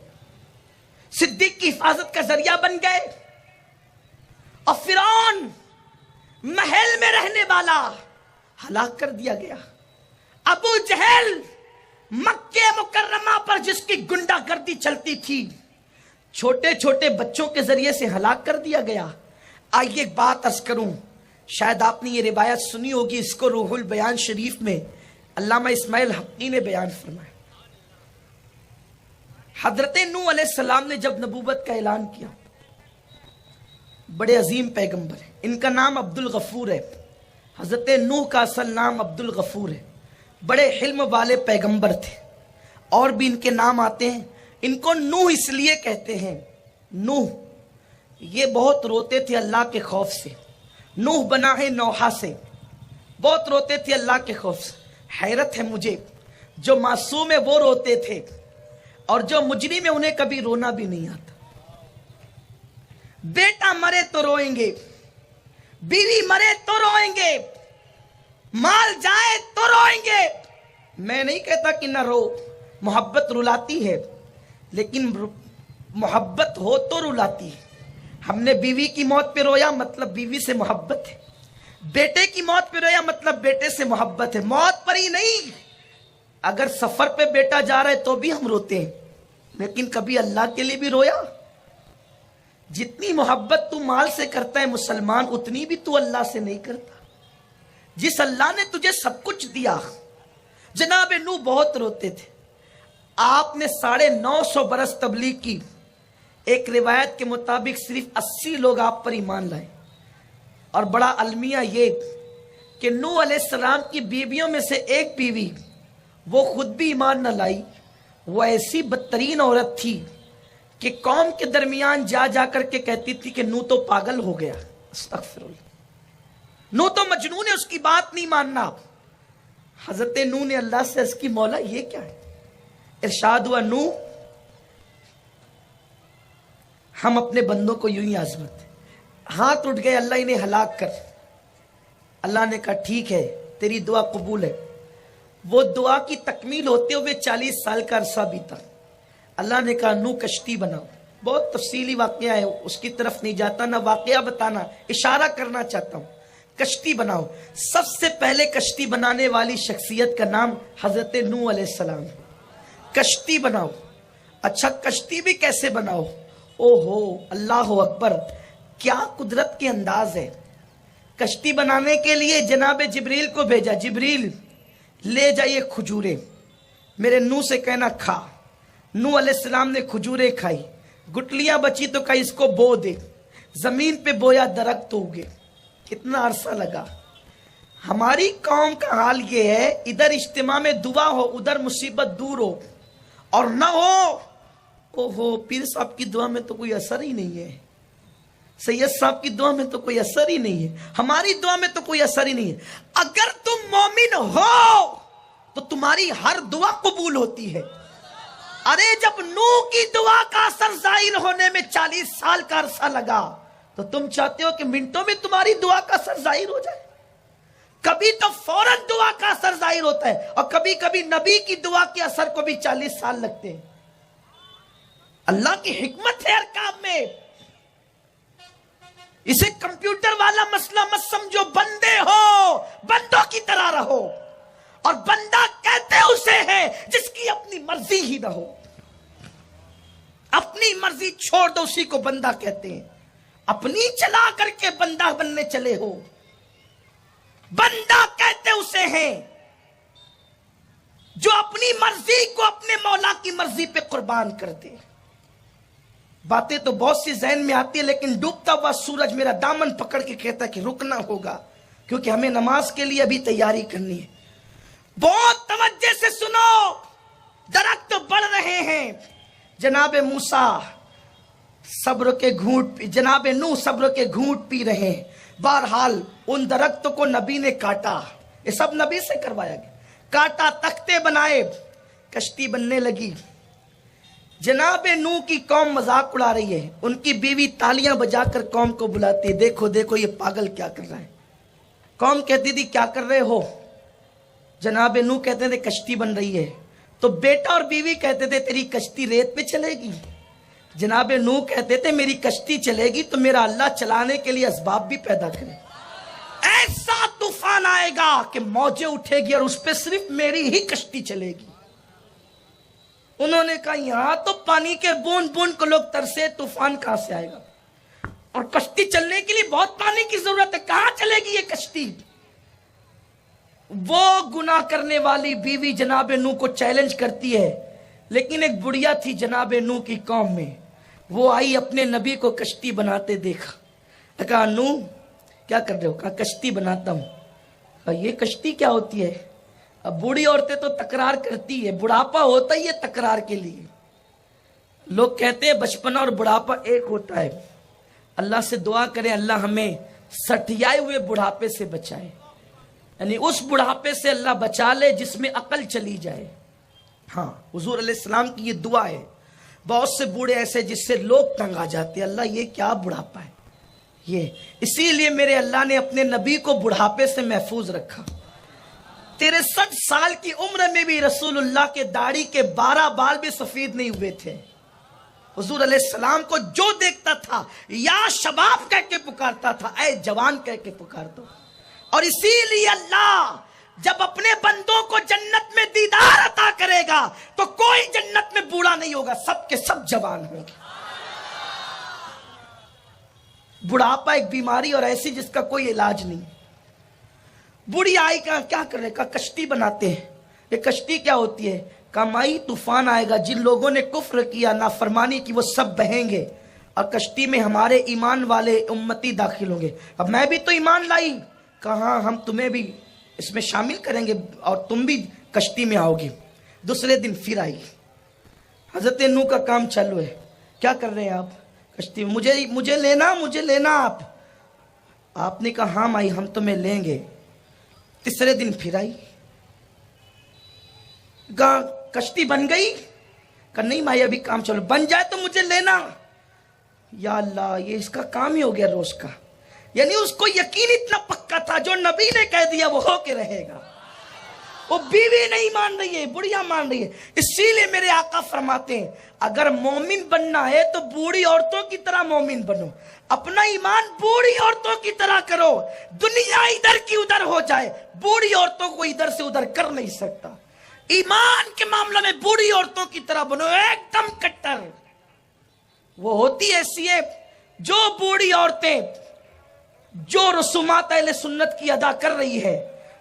صدیق کی حفاظت کا ذریعہ بن گئے۔ اور فرعون محل میں رہنے والا ہلاک کر دیا گیا، ابو جہل مکہ مکرمہ پر جس کی گنڈا گردی چلتی تھی چھوٹے چھوٹے بچوں کے ذریعے سے ہلاک کر دیا گیا۔ آئیے ایک بات عرض کروں، شاید آپ نے یہ روایت سنی ہوگی، اس کو روح البیان شریف میں علامہ اسماعیل حقی نے بیان فرمایا۔ حضرت نوح علیہ السلام نے جب نبوت کا اعلان کیا، بڑے عظیم پیغمبر ہیں، ان کا نام عبد الغفور ہے، حضرت نوح کا اصل نام عبد الغفور ہے، بڑے حلم والے پیغمبر تھے۔ اور بھی ان کے نام آتے ہیں. ان کو نوح اس لیے کہتے ہیں. نوح یہ بہت روتے تھے اللہ کے خوف سے. نوح بنا ہے نوحہ سے. بہت روتے تھے اللہ کے خوف سے. حیرت ہے مجھے، جو معصوم ہے وہ روتے تھے اور جو مجرم ہے انہیں کبھی رونا بھی نہیں آتا. بیٹا مرے تو روئیں گے، بیوی مرے تو روئیں گے، مال جائے تو روئیں گے. میں نہیں کہتا کہ نہ رو، محبت رلاتی ہے، لیکن محبت ہو تو رلاتی ہے. ہم نے بیوی کی موت پہ رویا مطلب بیوی سے محبت ہے، بیٹے کی موت پہ رویا مطلب بیٹے سے محبت ہے. موت پر ہی نہیں، اگر سفر پہ بیٹا جا رہا ہے تو بھی ہم روتے ہیں، لیکن کبھی اللہ کے لیے بھی رویا؟ جتنی محبت تو مال سے کرتا ہے مسلمان، اتنی بھی تو اللہ سے نہیں کرتا. جس اللہ نے تجھے سب کچھ دیا. جناب نوح بہت روتے تھے. آپ نے 950 برس تبلیغ کی. ایک روایت کے مطابق صرف 80 لوگ آپ پر ایمان لائے. اور بڑا المیہ یہ کہ نوح علیہ السلام کی بیویوں میں سے ایک بیوی وہ خود بھی ایمان نہ لائی. وہ ایسی بدترین عورت تھی کہ قوم کے درمیان جا جا کر کے کہتی تھی کہ نوح تو پاگل ہو گیا. استغفر اللہ، نوح تو مجنون ہے، اس کی بات نہیں ماننا. حضرت نوح نے اللہ سے عرض کی، مولا یہ کیا ہے؟ ارشاد ہوا، نوح ہم اپنے بندوں کو یوں ہی آزماتے. ہاتھ اٹھ گئے، اللہ انہیں ہلاک کر. اللہ نے کہا ٹھیک ہے، تیری دعا قبول ہے. وہ دعا کی تکمیل ہوتے ہوئے 40 سال کا عرصہ بیتا. اللہ نے کہا نوح کشتی بناؤ. بہت تفصیلی واقعہ ہے، اس کی طرف نہیں جاتا، نہ واقعہ بتانا، اشارہ کرنا چاہتا ہوں. کشتی بناؤ. سب سے پہلے کشتی بنانے والی شخصیت کا نام حضرت نوح علیہ السلام. کشتی بناؤ. اچھا کشتی بھی کیسے بناؤ؟ او ہو، اللہ اکبر، کیا قدرت کے انداز ہے. کشتی بنانے کے لیے جناب جبریل کو بھیجا. جبریل لے جائیے کھجوریں، میرے نوح سے کہنا کھا. نوح علیہ السلام نے کھجوریں کھائی. گٹلیاں بچی تو کہا اس کو بو دے. زمین پہ بویا، درخت ہو گئے. کتنا عرصہ لگا. ہماری قوم کا حال یہ ہے، ادھر اجتماع میں دعا ہو، ادھر مصیبت دور ہو اور نہ ہو. اوہو، پیر صاحب کی دعا میں تو کوئی اثر ہی نہیں ہے، سید صاحب کی دعا میں تو کوئی اثر ہی نہیں ہے، ہماری دعا میں تو کوئی اثر ہی نہیں ہے. اگر تم مومن ہو تو تمہاری ہر دعا قبول ہوتی ہے. ارے جب نوح کی دعا کا اثر ظاہر ہونے میں 40 سال کا عرصہ لگا تو تم چاہتے ہو کہ منٹوں میں تمہاری دعا کا اثر ظاہر ہو جائے؟ کبھی تو فوراً دعا کا اثر ظاہر ہوتا ہے اور کبھی کبھی نبی کی دعا کے اثر کو بھی 40 سال لگتے ہیں. اللہ کی حکمت ہے ہر کام میں. اسے کمپیوٹر والا مسئلہ مت سمجھو. بندے ہو، بندوں کی طرح رہو. اور بندہ کہتے اسے ہے جس کی اپنی مرضی ہی نہ ہو. اپنی مرضی چھوڑ دو، اسی کو بندہ کہتے ہیں. اپنی چلا کر کے بندہ بننے چلے ہو. بندہ کہتے اسے ہیں جو اپنی مرضی کو اپنے مولا کی مرضی پہ قربان کر دے. باتیں تو بہت سی ذہن میں آتی ہے، لیکن ڈوبتا ہوا سورج میرا دامن پکڑ کے کہتا ہے کہ رکنا ہوگا، کیونکہ ہمیں نماز کے لیے ابھی تیاری کرنی ہے. بہت توجہ سے سنو. درخت بڑھ رہے ہیں. جناب موسیٰ صبر کے گھونٹ، جناب نوح صبر کے گھونٹ پی رہے ہیں. بہرحال ان درختوں کو نبی نے کاٹا. یہ سب نبی سے کروایا گیا. کاٹا، تختے بنائے، کشتی بننے لگی. جناب نوح کی قوم مذاق اڑا رہی ہے. ان کی بیوی تالیاں بجا کر قوم کو بلاتی ہے، دیکھو دیکھو یہ پاگل کیا کر رہا ہے. قوم کہتی تھی کیا کر رہے ہو؟ جناب نوح کہتے تھے کشتی بن رہی ہے. تو بیٹا اور بیوی کہتے تھے تیری کشتی ریت پہ چلے گی. جناب نوح کہتے تھے میری کشتی چلے گی تو میرا اللہ چلانے کے لیے اسباب بھی پیدا کرے. ایسا طوفان آئے گا کہ موجیں اٹھے گی اور اس پہ صرف میری ہی کشتی چلے گی. انہوں نے کہا یہاں تو پانی کے بوند بوند کو لوگ ترسے، طوفان کہاں سے آئے گا؟ اور کشتی چلنے کے لیے بہت پانی کی ضرورت ہے، کہاں چلے گی یہ کشتی؟ وہ گناہ کرنے والی بیوی جناب نوح کو چیلنج کرتی ہے. لیکن ایک بڑھیا تھی جناب نوح کی قوم میں، وہ آئی اپنے نبی کو کشتی بناتے دیکھا. کہا نوح کیا کر رہے ہو؟ کہا کشتی بناتا ہوں. کہا یہ کشتی کیا ہوتی ہے؟ اب بوڑھی عورتیں تو تکرار کرتی ہے، بڑھاپا ہوتا ہی ہے تکرار کے لیے. لوگ کہتے ہیں بچپنا اور بڑھاپا ایک ہوتا ہے. اللہ سے دعا کریں اللہ ہمیں سٹیائے ہوئے بڑھاپے سے بچائے، یعنی اس بڑھاپے سے اللہ بچا لے جس میں عقل چلی جائے. ہاں حضور علیہ السلام کی یہ دعا ہے. بہت سے بوڑھے ایسے جس سے لوگ تنگ آ جاتے ہیں، اللہ یہ کیا بڑھاپا ہے یہ. اسی لیے میرے اللہ نے اپنے نبی کو بڑھاپے سے محفوظ رکھا. 63 سال کی عمر میں بھی رسول اللہ کے داڑھی کے 12 بال بھی سفید نہیں ہوئے تھے. حضور علیہ السلام کو جو دیکھتا تھا یا شباب کہہ کے پکارتا تھا، اے جوان کہہ کے پکارتا. اور اسی لیے اللہ جب اپنے بندوں کو جنت میں دیدار عطا کرے گا تو کوئی جنت میں بوڑھا نہیں ہوگا، سب کے سب جوان ہوں گے. بڑھاپا ایک بیماری اور ایسی جس کا کوئی علاج نہیں. بوڑھی آئی کیا کر رہے؟ کشتی بناتے ہیں. یہ کشتی کیا ہوتی ہے؟ کمائی طوفان آئے گا، جن لوگوں نے کفر کیا نافرمانی کی وہ سب بہیں گے اور کشتی میں ہمارے ایمان والے امتی داخل ہوں گے. اب میں بھی تو ایمان لائی، کہاں ہم تمہیں بھی اس میں شامل کریں گے اور تم بھی کشتی میں آؤ گی. دوسرے دن پھر آئی. حضرت نوح کا کام چالو ہے. کیا کر رہے ہیں آپ؟ کشتی میں. مجھے لینا آپ نے کہا ہاں مائی ہم تمہیں لیں گے. تیسرے دن پھر آئی. کشتی بن گئی؟ کہ نہیں مائی ابھی کام چلو، بن جائے تو مجھے لینا. یا اللہ یہ اس کا کام ہی ہو گیا روز کا. یعنی اس کو یقین اتنا پکا تھا جو نبی نے کہہ دیا وہ ہو کے رہے گا. وہ بیوی نہیں مان رہی ہے، بڑھیا مان رہی ہے. اسی لیے میرے آقا فرماتے ہیں اگر مومن بننا ہے تو بوڑھی عورتوں کی طرح مومن بنو، اپنا ایمان بوڑھی عورتوں کی طرح کرو. دنیا ادھر کی ادھر ہو جائے، بوڑھی عورتوں کو ادھر سے ادھر کر نہیں سکتا. ایمان کے معاملے میں بوڑھی عورتوں کی طرح بنو، ایک دم کٹر. وہ ہوتی ایسی ہے جو بوڑھی عورتیں جو رسومات اہل سنت کی ادا کر رہی ہے،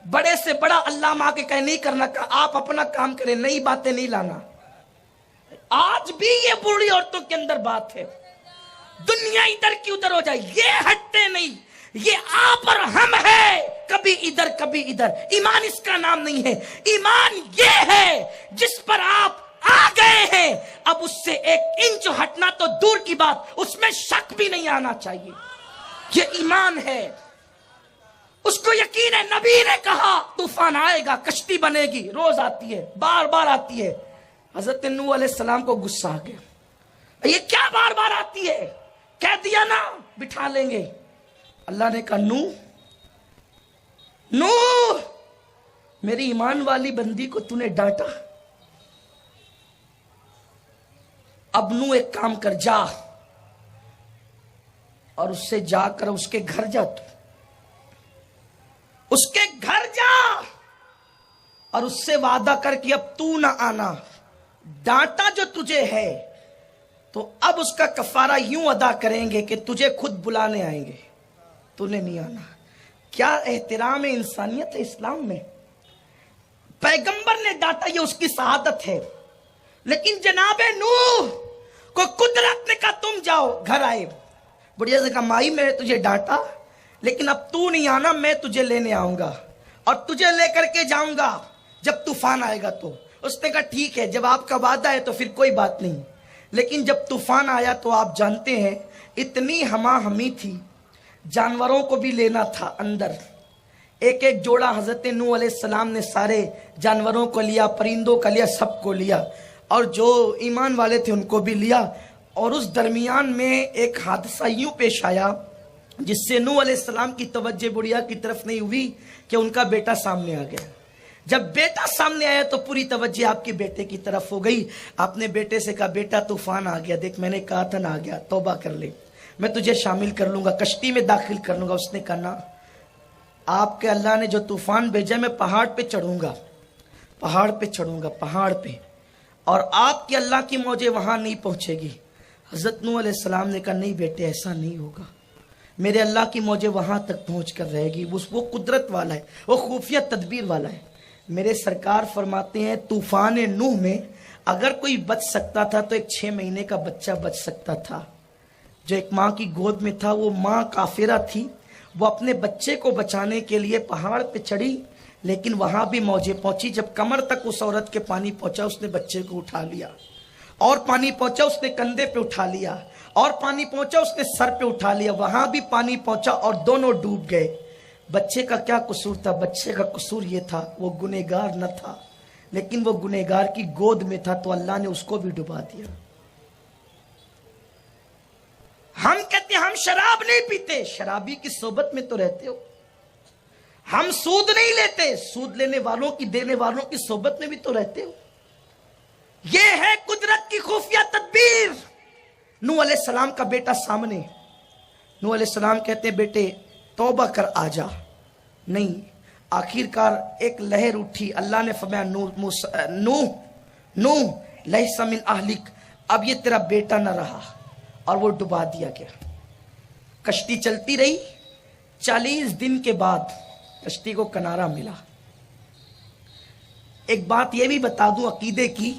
بڑے سے بڑا علامہ کے کہے نہیں کرنا، آپ اپنا کام کریں، نئی باتیں نہیں لانا. آج بھی یہ بوڑھی عورتوں کے اندر بات ہے. دنیا ادھر کی ادھر ہو جائے، یہ ہٹتے نہیں. یہ آپ اور ہم ہے، کبھی ادھر کبھی ادھر. ایمان اس کا نام نہیں ہے. ایمان یہ ہے جس پر آپ آ گئے ہیں، اب اس سے 1 انچ ہٹنا تو دور کی بات، اس میں شک بھی نہیں آنا چاہیے. یہ ایمان ہے. اس کو یقین ہے نبی نے کہا طوفان آئے گا، کشتی بنے گی، روز آتی ہے، بار بار آتی ہے. حضرت نوح علیہ السلام کو غصہ آ گیا، یہ کیا بار بار آتی ہے؟ کہہ دیا نا بٹھا لیں گے. اللہ نے کہا نوح میری ایمان والی بندی کو تو نے ڈانٹا، اب نوح ایک کام کر، جا اور اس سے جا کر اس کے گھر جا. تو اس کے گھر جا اور اس سے وعدہ کر کہ اب تو نہ آنا. ڈانٹا جو تجھے ہے تو اب اس کا کفارہ یوں ادا کریں گے کہ تجھے خود بلانے آئیں گے، تو نے نہیں آنا. کیا احترام انسانیت ہے اسلام میں. پیغمبر نے ڈانٹا، یہ اس کی سعادت ہے. لیکن جناب نوح کو قدرت نے کہا تم جاؤ. گھر آئے، بڑھیا سے کہا مائی میں نے تجھے ڈانٹا لیکن اب تو نہیں آنا، میں تجھے لینے آؤں گا اور تجھے لے کر کے جاؤں گا جب طوفان آئے گا. تو اس نے کہا ٹھیک ہے، جب آپ کا وعدہ ہے تو پھر کوئی بات نہیں. لیکن جب طوفان آیا تو آپ جانتے ہیں اتنی ہما ہمی تھی، جانوروں کو بھی لینا تھا اندر. ایک ایک جوڑا حضرت نوح علیہ السلام نے سارے جانوروں کو لیا، پرندوں کا لیا، سب کو لیا اور جو ایمان والے تھے ان کو بھی لیا. اور اس درمیان میں ایک حادثہ یوں پیش آیا جس سے نوح علیہ السلام کی توجہ بڑھیا کی طرف نہیں ہوئی کہ ان کا بیٹا سامنے آ گیا. جب بیٹا سامنے آیا تو پوری توجہ آپ کے بیٹے کی طرف ہو گئی. آپ نے بیٹے سے کہا بیٹا طوفان آ گیا، دیکھ میں نے کہا تھا نہ آ گیا، توبہ کر لے، میں تجھے شامل کر لوں گا، کشتی میں داخل کر لوں گا. اس نے کہا نا، آپ کے اللہ نے جو طوفان بھیجا میں پہاڑ پہ چڑھوں گا، پہاڑ پہ چڑھوں گا، پہاڑ پہ، اور آپ کے اللہ کی موجیں وہاں نہیں پہنچے گی. حضرت نوح علیہ السلام نے کہا نہیں بیٹے ایسا نہیں ہوگا، میرے اللہ کی موجیں وہاں تک پہنچ کر رہے گی. وہ قدرت والا ہے، وہ خفیہ تدبیر والا ہے. میرے سرکار فرماتے ہیں طوفان نوح میں اگر کوئی بچ سکتا تھا تو ایک 6 مہینے کا بچہ بچ سکتا تھا جو ایک ماں کی گود میں تھا. وہ ماں کافرہ تھی، وہ اپنے بچے کو بچانے کے لیے پہاڑ پہ چڑھی، لیکن وہاں بھی موجیں پہنچی. جب کمر تک اس عورت کے پانی پہنچا, اس نے بچے کو اٹھا لیا. اور پانی پہنچا, اس نے کندھے پہ اٹھا لیا. اور پانی پہنچا, اس نے سر پہ اٹھا لیا. وہاں بھی پانی پہنچا اور دونوں ڈوب گئے. بچے کا کیا قصور تھا؟ بچے کا قصور یہ تھا وہ گنہگار نہ تھا, لیکن وہ گنہگار کی گود میں تھا, تو اللہ نے اس کو بھی ڈبا دیا. ہم کہتے ہیں ہم شراب نہیں پیتے, شرابی کی صحبت میں تو رہتے ہو. ہم سود نہیں لیتے, سود لینے والوں کی, دینے والوں کی صحبت میں بھی تو رہتے ہو. یہ ہے قدرت کی خفیہ تدبیر. نوح علیہ السلام کا بیٹا سامنے. نوح علیہ السلام کہتے بیٹے توبہ کر آ جا. نہیں, آخر کار ایک لہر اٹھی. اللہ نے فرمایا نوح لیس من اہلک, اب یہ تیرا بیٹا نہ رہا, اور وہ ڈبا دیا گیا. کشتی چلتی رہی. 40 دن کے بعد کشتی کو کنارہ ملا. ایک بات یہ بھی بتا دوں عقیدے کی,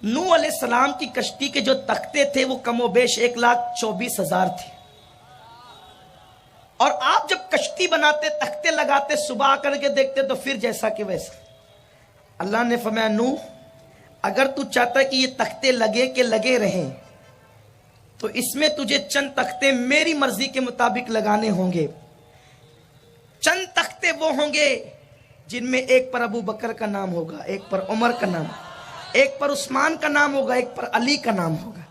نوح علیہ السلام کی کشتی کے جو تختے تھے وہ کم و بیش 1,24,000 تھے. اور آپ جب کشتی بناتے, تختے لگاتے, صبح کر کے دیکھتے تو پھر جیسا کہ ویسا. اللہ نے فرمایا نوح اگر تو چاہتا ہے کہ یہ تختے لگے کہ لگے رہیں, تو اس میں تجھے چند تختے میری مرضی کے مطابق لگانے ہوں گے. چند تختے وہ ہوں گے جن میں ایک پر ابو بکر کا نام ہوگا, ایک پر عمر کا نام, ایک پر عثمان کا نام ہوگا, ایک پر علی کا نام ہوگا,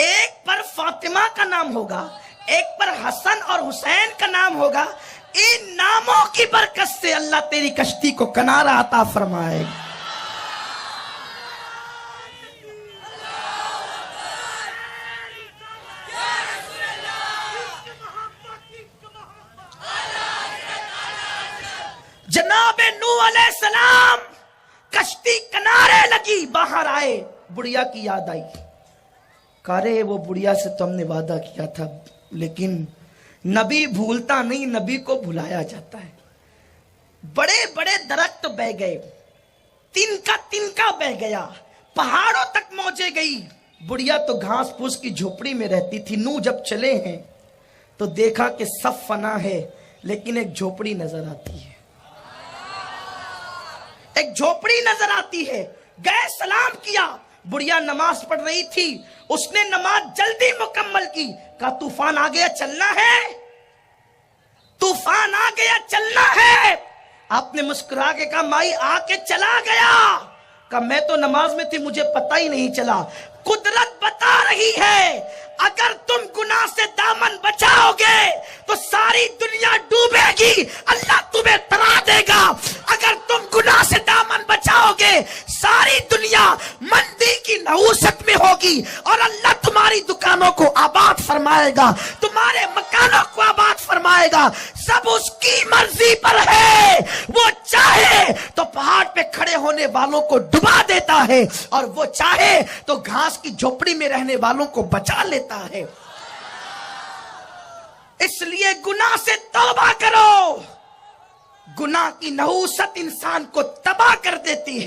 ایک پر فاطمہ کا نام ہوگا, ایک پر حسن اور حسین کا نام ہوگا. ان ناموں کی برکت سے اللہ تیری کشتی کو کنارہ عطا فرمائے گا. جناب نوح علیہ السلام کشتی کنارے لگی, باہر آئے, بڑھیا کی یاد آئی. کارے وہ بڑھیا سے تو ہم نے وعدہ کیا تھا, لیکن نبی بھولتا نہیں, نبی کو بھلایا جاتا ہے. بڑے بڑے درخت بہ گئے, تنکا بہ گیا, پہاڑوں تک موجیں گئی. بڑھیا تو گھاس پھوس کی جھوپڑی میں رہتی تھی. نوح جب چلے ہیں تو دیکھا کہ سب فنا ہے, لیکن ایک جھوپڑی نظر آتی ہے, ایک جھوپڑی نظر آتی ہے. گئے سلام کیا. بڑھیا نماز پڑھ رہی تھی, اس نے نماز جلدی مکمل کی. کہا طوفان آ گیا چلنا ہے, طوفان آ گیا چلنا ہے. آپ نے مسکرا کے کہا مائی آ کے چلا گیا. کہا میں تو نماز میں تھی, مجھے پتہ ہی نہیں چلا. قدرت بتا رہی ہے اگر تم گناہ سے دامن بچاؤ گے تو ساری دنیا ڈوبے گی, اللہ تمہیں ترا دے گا. اگر تم گناہ سے دامن بچاؤ گے ساری دنیا مندی کی نحوست میں ہوگی, اور اللہ تمہاری دکانوں کو آباد فرمائے گا, تمہارے مکانوں کو آباد فرمائے گا. سب اس کی مرضی پر ہے. وہ چاہے تو پہاڑ پہ کھڑے ہونے والوں کو ڈبا دیتا ہے, اور وہ چاہے تو گھاس کی جھوپڑی میں رہنے والوں کو بچا لیتا ہے. اس لیے گناہ سے توبہ کرو. گناہ کی نحوست انسان کو تباہ کر دیتی ہے.